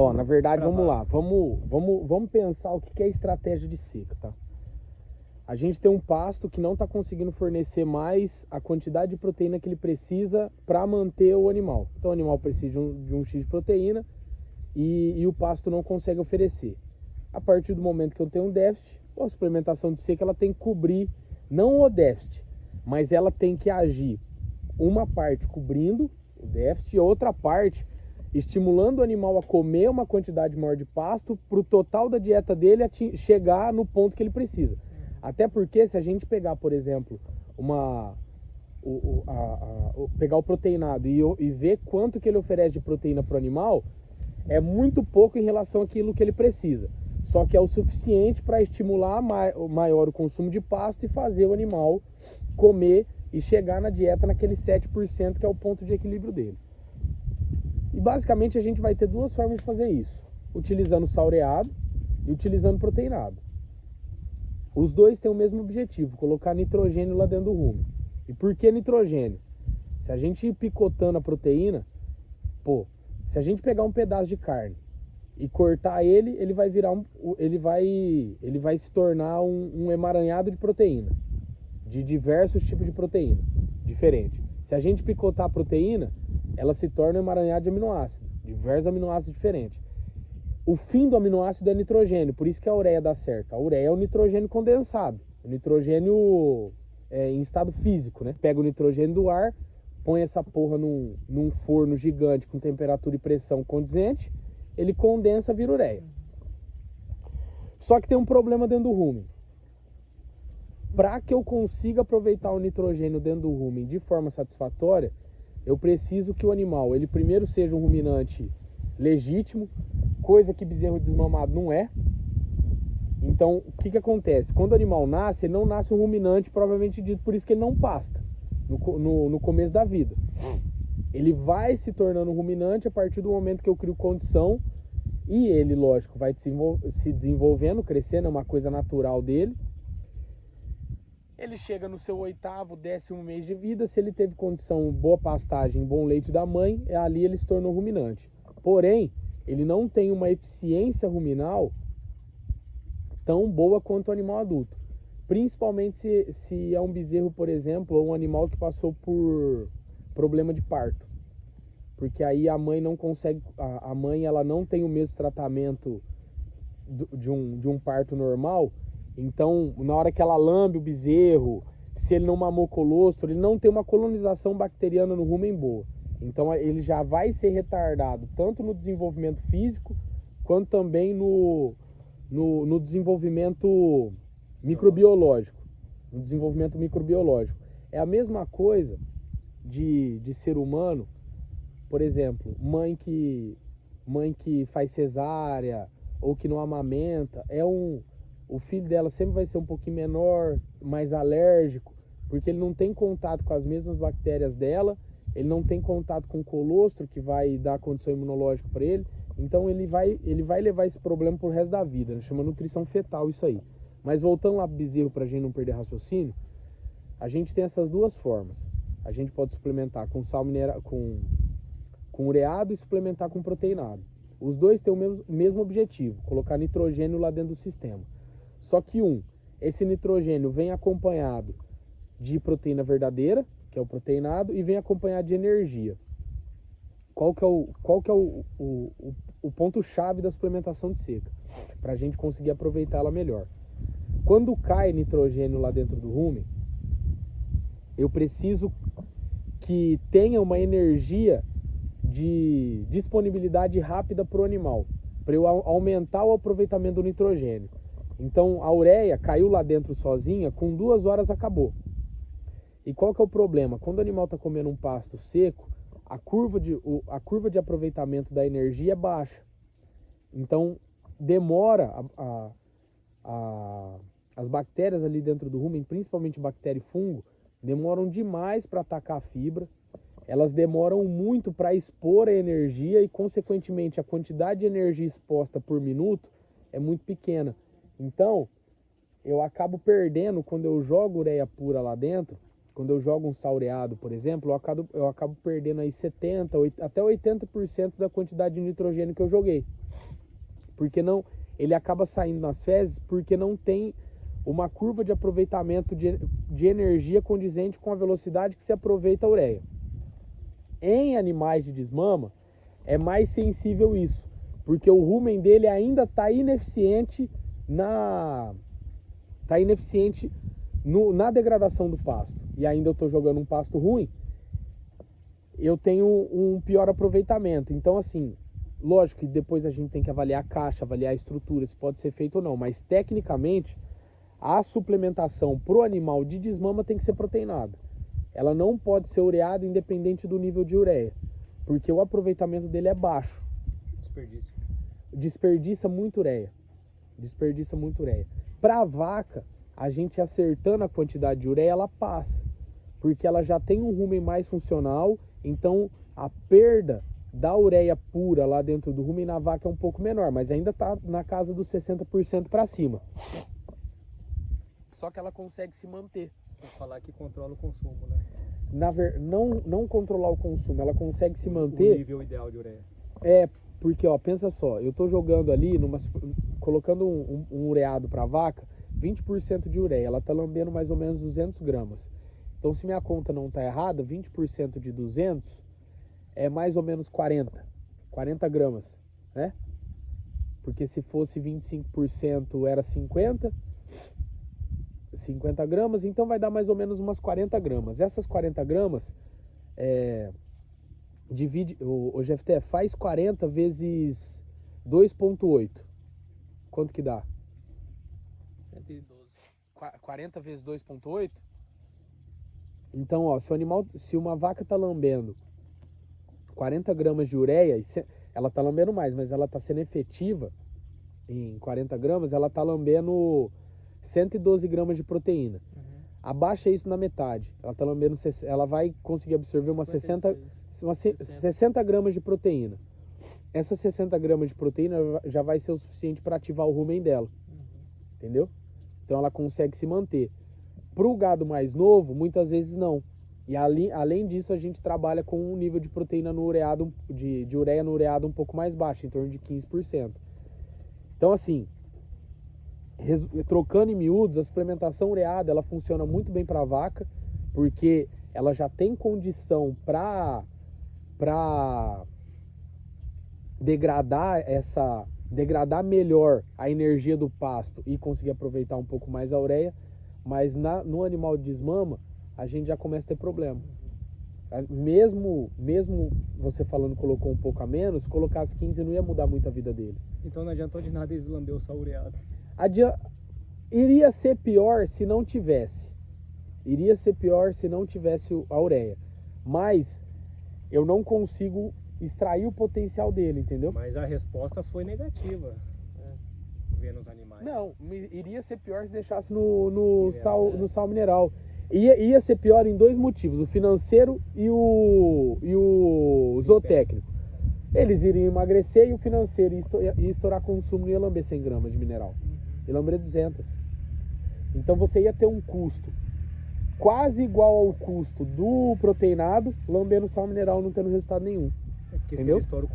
Ó, na verdade, vamos Travado. lá. Vamos pensar o que é estratégia de seca, tá? A gente tem um pasto que não está conseguindo fornecer mais a quantidade de proteína que ele precisa para manter o animal. Então o animal precisa de um X de proteína e o pasto não consegue oferecer. A partir do momento que eu tenho um déficit, a suplementação de seca ela tem que cobrir não o déficit, mas ela tem que agir uma parte cobrindo o déficit e a outra parte estimulando o animal a comer uma quantidade maior de pasto para o total da dieta dele chegar no ponto que ele precisa. Até porque se a gente pegar, por exemplo, pegar o proteinado e ver quanto que ele oferece de proteína para o animal, é muito pouco em relação àquilo que ele precisa. Só que é o suficiente para estimular maior o consumo de pasto e fazer o animal comer e chegar na dieta naquele 7% que é o ponto de equilíbrio dele. E basicamente a gente vai ter duas formas de fazer isso, utilizando saureado e utilizando proteinado. Os dois têm o mesmo objetivo, colocar nitrogênio lá dentro do rumen. E por que nitrogênio? Se a gente ir picotando a proteína, se a gente pegar um pedaço de carne e cortar ele vai virar ele vai se tornar um emaranhado de proteína, de diversos tipos de proteína diferentes. Se a gente picotar a proteína, ela se torna um emaranhado de aminoácidos, diversos aminoácidos diferentes. O fim do aminoácido é nitrogênio, por isso que a ureia dá certo. A ureia é o nitrogênio condensado, o nitrogênio em estado físico, né? Pega o nitrogênio do ar, põe essa porra num forno gigante com temperatura e pressão condizente, ele condensa, vira ureia. Só que tem um problema dentro do rumen. Para que eu consiga aproveitar o nitrogênio dentro do rumen de forma satisfatória, eu preciso que o animal, ele primeiro seja um ruminante legítimo, coisa que bezerro desmamado não é. Então, o que acontece? Quando o animal nasce, ele não nasce um ruminante, provavelmente dito, por isso que ele não pasta no começo da vida. Ele vai se tornando um ruminante a partir do momento que eu crio condição e ele, lógico, vai se desenvolvendo, crescendo, é uma coisa natural dele. Ele chega no seu 8º, 10º mês de vida, se ele teve condição, boa pastagem, bom leite da mãe, ali ele se tornou ruminante. Porém, ele não tem uma eficiência ruminal tão boa quanto o animal adulto. Principalmente se é um bezerro, por exemplo, ou um animal que passou por problema de parto. Porque aí a mãe não consegue, a mãe ela não tem o mesmo tratamento de um parto normal. Então, na hora que ela lambe o bezerro, se ele não mamou colostro, ele não tem uma colonização bacteriana no rumen boa. Então, ele já vai ser retardado tanto no desenvolvimento físico, quanto também no desenvolvimento microbiológico. No desenvolvimento microbiológico. É a mesma coisa de ser humano, por exemplo, mãe que faz cesárea ou que não amamenta, o filho dela sempre vai ser um pouquinho menor, mais alérgico, porque ele não tem contato com as mesmas bactérias dela, ele não tem contato com o colostro que vai dar condição imunológica para ele, então ele vai levar esse problema pro resto da vida, né? Chama nutrição fetal isso aí. Mas voltando lá pro bezerro pra gente não perder raciocínio, a gente tem essas duas formas. A gente pode suplementar com sal mineral, com ureado e suplementar com proteinado. Os dois têm o mesmo objetivo, colocar nitrogênio lá dentro do sistema. Só que esse nitrogênio vem acompanhado de proteína verdadeira, que é o proteinado, e vem acompanhado de energia. Qual que é o ponto-chave da suplementação de seca? Para a gente conseguir aproveitar ela melhor. Quando cai nitrogênio lá dentro do rumen, eu preciso que tenha uma energia de disponibilidade rápida para o animal, para eu aumentar o aproveitamento do nitrogênio. Então a ureia caiu lá dentro sozinha, com 2 horas acabou. E qual que é o problema? Quando o animal está comendo um pasto seco, a curva de aproveitamento da energia é baixa. Então demora as bactérias ali dentro do rumen, principalmente bactéria e fungo, demoram demais para atacar a fibra. Elas demoram muito para expor a energia e, consequentemente, a quantidade de energia exposta por minuto é muito pequena. Então, eu acabo perdendo, quando eu jogo ureia pura lá dentro, quando eu jogo um saureado, por exemplo, eu acabo perdendo aí 70%, até 80% da quantidade de nitrogênio que eu joguei. porque não, ele acaba saindo nas fezes porque não tem uma curva de aproveitamento de energia condizente com a velocidade que se aproveita a ureia. Em animais de desmama, é mais sensível isso, porque o rumen dele ainda está ineficiente na degradação do pasto, e ainda eu estou jogando um pasto ruim, eu tenho um pior aproveitamento. Então, assim, lógico que depois a gente tem que avaliar a caixa, avaliar a estrutura, se pode ser feito ou não, mas tecnicamente a suplementação para o animal de desmama tem que ser proteinada. Ela não pode ser ureada independente do nível de ureia, porque o aproveitamento dele é baixo. Desperdiça muito ureia. Para a vaca, a gente acertando a quantidade de ureia, ela passa, porque ela já tem um rumen mais funcional, então a perda da ureia pura lá dentro do rumen na vaca é um pouco menor, mas ainda está na casa dos 60% para cima. Só que ela consegue se manter. Sem falar que controla o consumo, né? Não controlar o consumo, ela consegue se manter. O nível ideal de ureia. Porque, ó, pensa só, eu tô jogando ali, colocando um ureado para vaca, 20% de ureia, ela tá lambendo mais ou menos 200 gramas. Então, se minha conta não tá errada, 20% de 200 é mais ou menos 40 gramas, né? Porque se fosse 25% era 50 gramas, então vai dar mais ou menos umas 40 gramas. Essas 40 gramas, divide, o GFT faz 40 vezes 2,8. Quanto que dá? 112. 40 vezes 2,8? Então, ó, se uma vaca tá lambendo 40 gramas de ureia, ela tá lambendo mais, mas ela tá sendo efetiva em 40 gramas, ela tá lambendo 112 gramas de proteína. Abaixa isso na metade. Ela tá lambendo, ela vai conseguir absorver umas 60 gramas de proteína. Essas 60 gramas de proteína já vai ser o suficiente para ativar o rumen dela. Entendeu? Então ela consegue se manter. Pro gado mais novo, muitas vezes não. E além disso, a gente trabalha com um nível de proteína no ureado, de ureia no ureado um pouco mais baixo, em torno de 15%. Então, assim, trocando em miúdos, a suplementação ureada, ela funciona muito bem para a vaca, porque ela já tem condição para degradar melhor a energia do pasto e conseguir aproveitar um pouco mais a ureia, mas no animal de desmama, a gente já começa a ter problema. Mesmo você falando que colocou um pouco a menos, colocar as 15 não ia mudar muito a vida dele. Então não adiantou de nada eles lamber só ureado. Iria ser pior se não tivesse. A ureia. Mas eu não consigo extrair o potencial dele, entendeu? Mas a resposta foi negativa, né? Vendo os animais. Não, iria ser pior se deixasse no sal mineral. Ia ser pior em dois motivos, o financeiro e o zootécnico. Eles iriam emagrecer e o financeiro ia estourar consumo, não ia lamber 100 gramas de mineral. Ia lamber 200. Então você ia ter um custo quase igual ao custo do proteinado, lambendo sal mineral não tendo resultado nenhum. Porque entendeu? Se ele estoura o